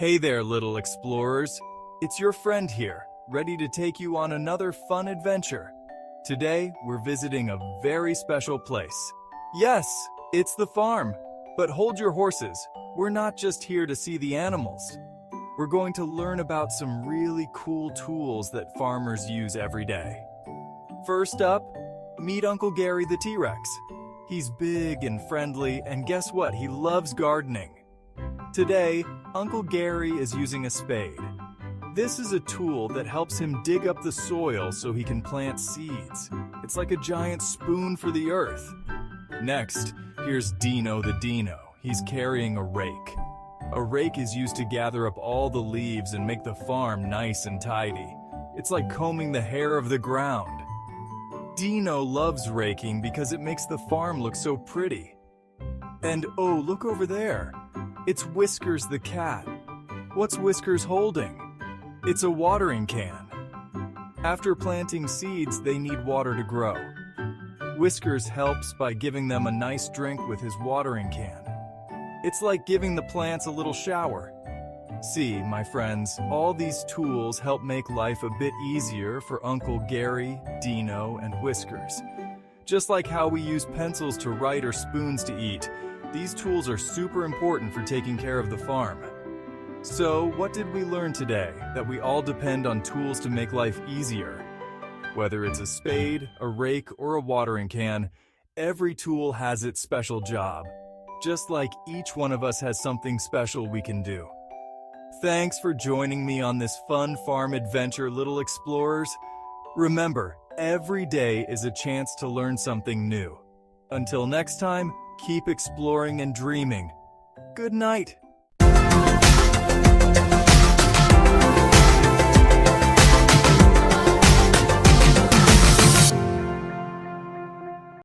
Hey there, little explorers. It's your friend here, ready to take you on another fun adventure. Today, we're visiting a very special place. Yes, it's the farm. But hold your horses. We're not just here to see the animals. We're going to learn about some really cool tools that farmers use every day. First up, meet Uncle Gary the T-Rex. He's big and friendly, and guess what? He loves gardening. Today, Uncle Gary is using a spade. This is a tool that helps him dig up the soil so he can plant seeds. It's like a giant spoon for the earth. Next, here's Dino the Dino. He's carrying a rake. A rake is used to gather up all the leaves and make the farm nice and tidy. It's like combing the hair of the ground. Dino loves raking because it makes the farm look so pretty. And oh, look over there. It's Whiskers the cat. What's Whiskers holding? It's a watering can. After planting seeds, they need water to grow. Whiskers helps by giving them a nice drink with his watering can. It's like giving the plants a little shower. See, my friends, all these tools help make life a bit easier for Uncle Gary, Dino, and Whiskers. Just like how we use pencils to write or spoons to eat, these tools are super important for taking care of the farm. So, what did we learn today? That we all depend on tools to make life easier. Whether it's a spade, a rake, or a watering can, every tool has its special job. Just like each one of us has something special we can do. Thanks for joining me on this fun farm adventure, little explorers. Remember, every day is a chance to learn something new. Until next time, keep exploring and dreaming. Good night.